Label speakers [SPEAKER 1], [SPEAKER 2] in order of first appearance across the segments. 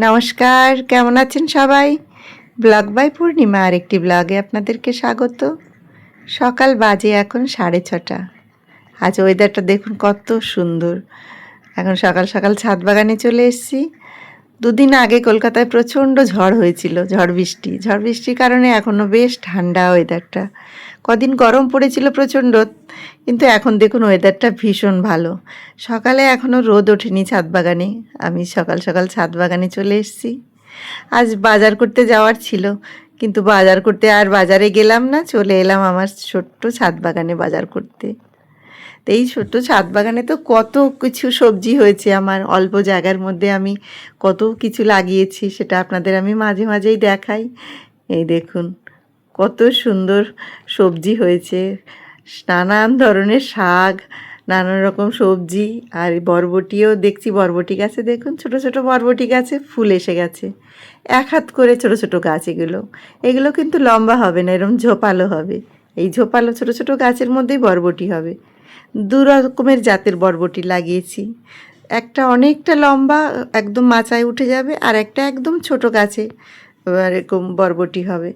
[SPEAKER 1] নমস্কার, কেমন আছেন সবাই? ব্লগ বাই পূর্ণিমা আরেকটি ব্লগে আপনাদেরকে স্বাগত। সকাল বাজে এখন 6:30। আজ ওয়েদারটা দেখুন কত সুন্দর। এখন সকাল সকাল ছাদ বাগানে চলে এসেছি। দুদিন আগে কলকাতায় প্রচণ্ড ঝড় হয়েছিল, ঝড় বৃষ্টির কারণে এখনও বেশ ঠান্ডা ওয়েদারটা। কদিন গরম পড়েছিল প্রচণ্ড, কিন্তু এখন দেখুন ওয়েদারটা ভীষণ ভালো। সকালে এখনও রোদ ওঠেনি ছাদ বাগানে, আমি সকাল সকাল ছাদ বাগানে চলে এসেছি। আজ বাজার করতে যাওয়ার ছিল, কিন্তু বাজার করতে আর বাজারে গেলাম না, চলে এলাম আমার ছোট্ট ছাদ বাগানে বাজার করতে। তো এই ছোট্ট ছাদ বাগানে তো কত কিছু সবজি হয়েছে আমার, অল্প জায়গার মধ্যে আমি কত কিছু লাগিয়েছি, সেটা আপনাদের আমি মাঝে মাঝেই দেখাই। এই দেখুন কত সুন্দর সবজি হয়েছে, নানান ধরনের শাক, নানান রকম সবজি। আর বরবটিও দেখছি, বরবটি গাছে দেখুন ছোট ছোট বরবটি গাছে ফুল এসে গেছে। এক হাত করে ছোট ছোট গাছ এগুলো কিন্তু লম্বা হবে না, এরকম ঝোপালো হবে। এই ঝোপালো ছোট ছোট গাছের মধ্যেই বরবটি হবে। দু রকমের জাতের বরবটি লাগিয়েছি, একটা অনেকটা লম্বা একদম মাচায় উঠে যাবে, আর একটা একদম ছোট গাছে এরকম বরবটি হবে।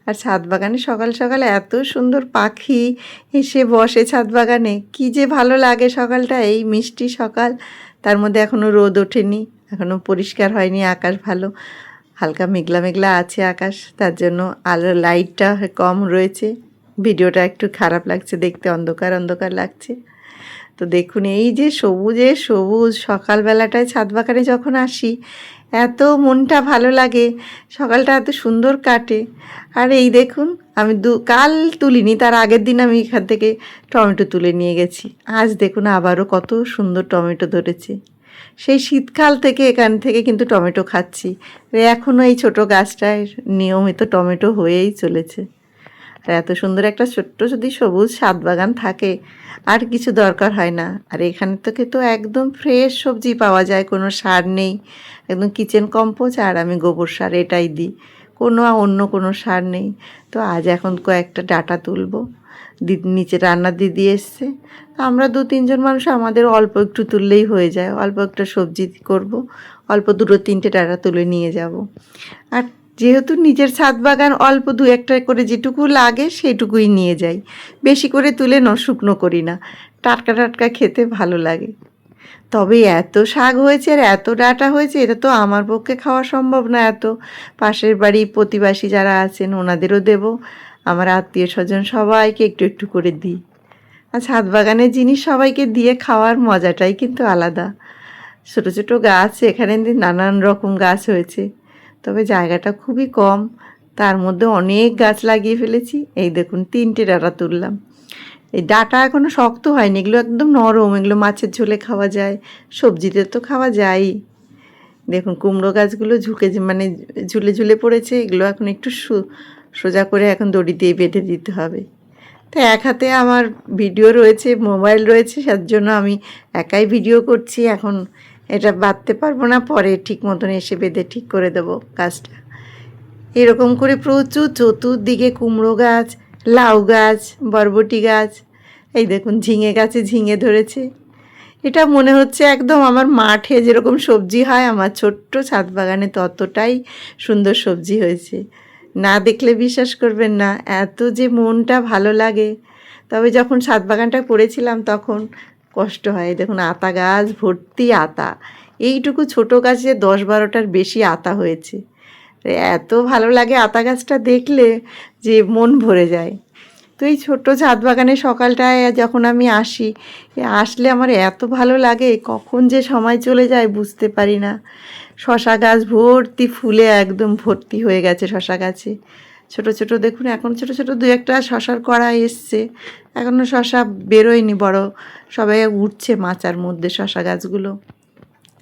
[SPEAKER 1] আর ছাদ বাগানে সকাল সকাল এত সুন্দর পাখি এসে বসে ছাদ বাগানে, কী যে ভালো লাগে সকালটা, এই মিষ্টি সকাল। তার মধ্যে এখনও রোদ ওঠেনি, এখনও পরিষ্কার হয়নি আকাশ, ভালো হালকা মেঘলা মেঘলা আছে আকাশ, তার জন্য আলোর লাইটটা কম রয়েছে, ভিডিওটা একটু খারাপ লাগছে দেখতে, অন্ধকার অন্ধকার লাগছে। তো দেখুন এই যে সবুজে সবুজ, সকালবেলাটায় ছাদ বাগানে যখন আসি এত মনটা ভালো লাগে, সকালটা এত সুন্দর কাটে। আর এই দেখুন আমি কাল তুলিনি, তার আগের দিন আমি এখান থেকে টমেটো তুলে নিয়ে গেছি। আজ দেখুন আবারও কত সুন্দর টমেটো ধরেছে। সেই শীতকাল থেকে এখান থেকে কিন্তু টমেটো খাচ্ছি, এখনও এই ছোট গাছটায় নিয়মিত টমেটো হয়েই চলেছে। আর এত সুন্দর একটা ছোট্ট যদি সবুজ ছাদ বাগান থাকে আর কিছু দরকার হয় না। আর এখানে থেকে তো একদম ফ্রেশ সবজি পাওয়া যায়, কোনো সার নেই, একদম কিচেন কম্পোস্ট আর আমি গোবর সার এটাই দিই, অন্য কোনো সার নেই। তো আজ এখন কয়েকটা ডাঁটা তুলবো, নিচে রান্নার দিদি এসছে, আমরা 2-3 জন মানুষ, আমাদের অল্প একটু তুললেই হয়ে যায়, অল্প একটা সবজি করব, অল্প 2-3টে ডাঁটা তুলে নিয়ে যাব। আর যেহেতু নিজের ছাদ বাগান, অল্প 2-একটা করে যেটুকু লাগে সেটুকুই নিয়ে যাই, বেশি করে তুলে শুকনো করি না, টাটকা টাটকা খেতে ভালো লাগে। তবে এত শাক হয়েছে আর এত ডাঁটা হয়েছে, এটা তো আমার পক্ষে খাওয়া সম্ভব না এত। পাশের বাড়ি প্রতিবেশী যারা আছেন ওনাদেরও দেব, আমার আত্মীয় স্বজন সবাইকে একটু একটু করে দিই। আর ছাদ বাগানের জিনিস সবাইকে দিয়ে খাওয়ার মজাটাই কিন্তু আলাদা। ছোটো ছোটো গাছ এখানে নানান রকম গাছ হয়েছে, তবে জায়গাটা খুবই কম, তার মধ্যে অনেক গাছ লাগিয়ে ফেলেছি। এই দেখুন 3টে ডাঁটা তুললাম। এই ডাঁটা এখনও শক্ত হয়নি, এগুলো একদম নরম, এগুলো মাছের ঝোলে খাওয়া যায়, সবজিতে তো খাওয়া যায়ই। দেখুন কুমড়ো গাছগুলো ঝুলে ঝুলে পড়েছে, এগুলো এখন একটু সোজা করে এখন দড়ি দিয়ে বেঁধে দিতে হবে। তো এক হাতে আমার ভিডিও রয়েছে, মোবাইল রয়েছে, তার জন্য আমি একাই ভিডিও করছি, এখন এটা বাঁধতে পারবো না, পরে ঠিক মতন এসে বেঁধে ঠিক করে দেবো গাছটা। এরকম করে প্রচুর চতুর্দিকে কুমড়ো গাছ, লাউ গাছ, বরবটি গাছ, এই দেখুন ঝিঙে গাছে ঝিঙে ধরেছে। এটা মনে হচ্ছে একদম আমার মাঠে যেরকম সবজি হয়, আমার ছোট্ট ছাদ বাগানে ততটাই সুন্দর সবজি হয়েছে। না দেখলে বিশ্বাস করবেন না, এত যে মনটা ভালো লাগে। তবে যখন ছাদ বাগানটা করেছিলাম তখন কষ্ট হয়। দেখুন আতা গাছ ভর্তি আতা, এইটুকু ছোট গাছে 10-12টার বেশি আতা হয়েছে। এত ভালো লাগে আতা গাছটা দেখলে যে মন ভরে যায়। তো এই ছোট্ট ছাদ বাগানে সকালটায় যখন আমি আসলে আমার এত ভালো লাগে, কখন যে সময় চলে যায় বুঝতে পারি না। শশা গাছ ভর্তি ফুলে একদম ভর্তি হয়ে গেছে শশা গাছে। ছোট ছোট দেখুন এখন ছোট ছোট 2-একটা শশার কড়া এসছে, এখনও শশা বেরোয়নি বড়, সবাই উঠছে মাচার মধ্যে শশা গাছগুলো।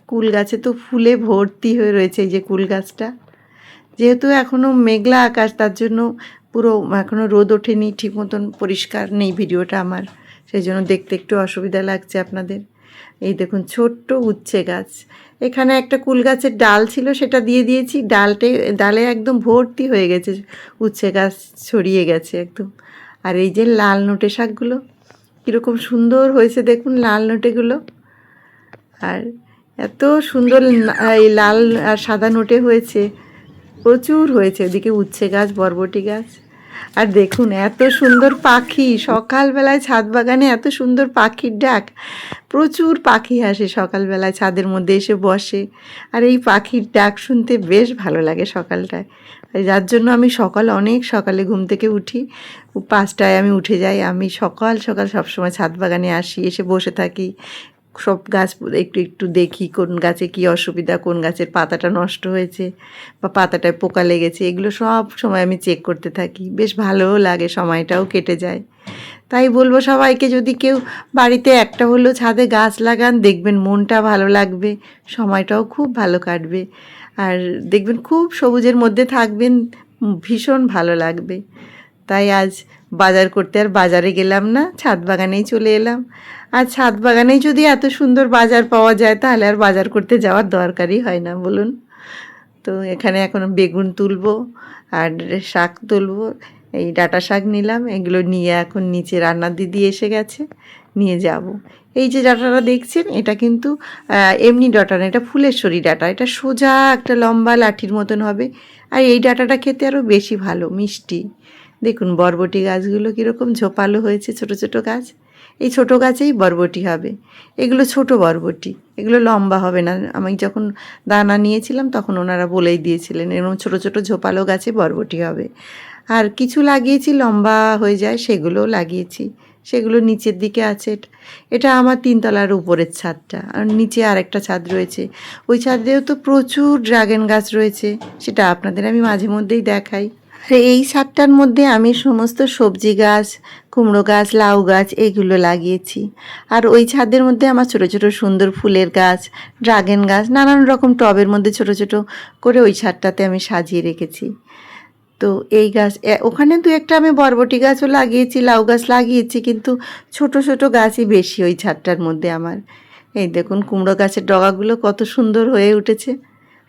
[SPEAKER 1] কুল গাছে তো ফুলে ভর্তি হয়ে রয়েছে, এই যে কুল গাছটা। যেহেতু এখনও মেঘলা আকাশ, তার জন্য পুরো এখনও রোদ ওঠেনি, ঠিক মতন পরিষ্কার নেই ভিডিওটা আমার, সেই জন্য দেখতে একটু অসুবিধা লাগছে আপনাদের। এই দেখুন ছোট্ট উচ্ছে গাছ, এখানে একটা কুল গাছের ডাল ছিল সেটা দিয়ে দিয়েছি, ডালে একদম ভর্তি হয়ে গেছে, উচ্ছে গাছ ছড়িয়ে গেছে একদম। আর এই যে লাল নোটে শাকগুলো কীরকম সুন্দর হয়েছে দেখুন, লাল নোটেগুলো। আর এত সুন্দর এই লাল আর সাদা নোটে হয়েছে, প্রচুর হয়েছে। এদিকে উচ্ছে গাছ, বরবটি গাছ। আর দেখুন এত সুন্দর পাখি, সকালবেলায় ছাদ বাগানে এত সুন্দর পাখির ডাক। প্রচুর পাখি আসে সকালবেলায়, ছাদের মধ্যে এসে বসে। আর এই পাখির ডাক শুনতে বেশ ভালো লাগে সকালটায়। যার জন্য আমি অনেক সকালে ঘুম থেকে উঠি, 5টায় আমি উঠে যাই। আমি সকাল সকাল সবসময় ছাদ বাগানে আসি, এসে বসে থাকি। সব গাছ একটু একটু দেখি, কোন গাছে কী অসুবিধা, কোন গাছের পাতাটা নষ্ট হয়েছে বা পাতাটায় পোকা লেগেছে, এগুলো সব সময় আমি চেক করতে থাকি। বেশ ভালোও লাগে, সময়টাও কেটে যায়। তাই বলবো সবাইকে, যদি কেউ বাড়িতে একটা হলেও ছাদে গাছ লাগান, দেখবেন মনটা ভালো লাগবে, সময়টাও খুব ভালো কাটবে। আর দেখবেন খুব সবুজের মধ্যে থাকবেন, ভীষণ ভালো লাগবে। তাই আজ বাজার করতে আর বাজারে গেলাম না, ছাদ বাগানেই চলে এলাম। আর ছাদ বাগানেই যদি এত সুন্দর বাজার পাওয়া যায়, তাহলে আর বাজার করতে যাওয়ার দরকারই হয় না, বলুন। তো এখানে এখন বেগুন তুলবো আর শাক তুলবো। এই ডাঁটা শাক নিলাম, এগুলো নিয়ে এখন নিচে রান্নার দিদি এসে গেছে, নিয়ে যাব। এই যে ডাঁটাটা দেখছেন, এটা কিন্তু এমনি ডাঁটা না, এটা ফুলেশ্বরী ডাঁটা। এটা সোজা একটা লম্বা লাঠির মতন হবে। আর এই ডাঁটাটা খেতে আরও বেশি ভালো, মিষ্টি। দেখুন বরবটি গাছগুলো কীরকম ঝোপালো হয়েছে, ছোট ছোট গাছ। এই ছোট গাছেই বরবটি হবে। এগুলো ছোট বরবটি, এগুলো লম্বা হবে না। আমি যখন দানা নিয়েছিলাম তখন ওনারা বলেই দিয়েছিলেন এরকম ছোট ছোট ঝোপালো গাছে বরবটি হবে। আর কিছু লাগিয়েছি লম্বা হয়ে যায়, সেগুলোও লাগিয়েছি। সেগুলো নিচের দিকে আছে। এটা আমার 3তলার উপরের ছাদটা, আর নিচে আরেকটা ছাদ রয়েছে। ওই ছাদেও তো প্রচুর ড্রাগন গাছ রয়েছে, সেটা আপনাদের আমি মাঝে মধ্যেই দেখাই। আর এই ছাদটার মধ্যে আমি সমস্ত সবজি গাছ, কুমড়ো গাছ, লাউ গাছ এগুলো লাগিয়েছি। আর ওই ছাদের মধ্যে আমার ছোট ছোট সুন্দর ফুলের গাছ, ড্রাগন গাছ, নানান রকম টবের মধ্যে ছোট ছোট করে ওই ছাদটাতে আমি সাজিয়ে রেখেছি। তো এই গাছ, ওখানে দু একটা আমি বরবটি গাছও লাগিয়েছি, লাউ গাছ লাগিয়েছি, কিন্তু ছোট ছোট গাছই বেশি ওই ছাদটার মধ্যে আমার। এই দেখুন কুমড়ো গাছের ডগাগুলো কত সুন্দর হয়ে উঠেছে।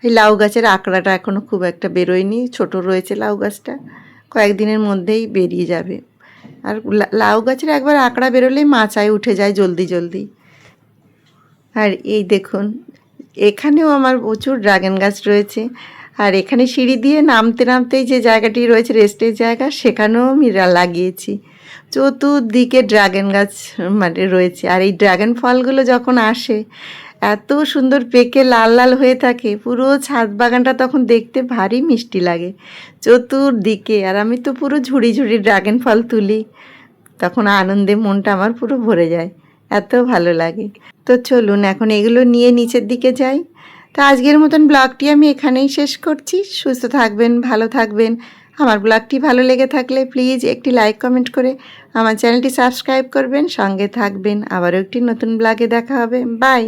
[SPEAKER 1] এই লাউ গাছের আঁকড়াটা এখনও খুব একটা বেরোয়নি, ছোট রয়েছে লাউ গাছটা, কয়েকদিনের মধ্যেই বেরিয়ে যাবে। আর লাউ গাছের একবার আঁকড়া বেরোলেই মাচায় উঠে যায় জলদি জলদি। আর এই দেখুন এখানেও আমার প্রচুর ড্রাগন গাছ রয়েছে। আর এখানে সিঁড়ি দিয়ে নামতে নামতেই যে জায়গাটি রয়েছে রেস্টের জায়গা, সেখানেও আমি লাগিয়েছি। চতুর্দিকে ড্রাগন গাছ মানে রয়েছে। আর এই ড্রাগন ফলগুলো যখন আসে, এত সুন্দর পেকে লাল লাল হয়ে থাকে, পুরো ছাদ বাগানটা তখন দেখতে ভারী মিষ্টি লাগে চতুর্দিকে। আর আমি তো পুরো ঝুড়ি ঝুড়ি ড্রাগন ফল তুলি, তখন আনন্দে মনটা আমার পুরো ভরে যায়, এত ভালো লাগে। তো চলুন এখন এগুলো নিয়ে নিচের দিকে যাই। তো আজকের মতন ব্লগটি আমি এখানেই শেষ করছি। সুস্থ থাকবেন, ভালো থাকবেন। আমার ব্লগটি ভালো লেগে থাকলে প্লিজ একটি লাইক কমেন্ট করে আমার চ্যানেলটি সাবস্ক্রাইব করবেন, সঙ্গে থাকবেন। আবারও একটি নতুন ব্লগে দেখা হবে। বাই।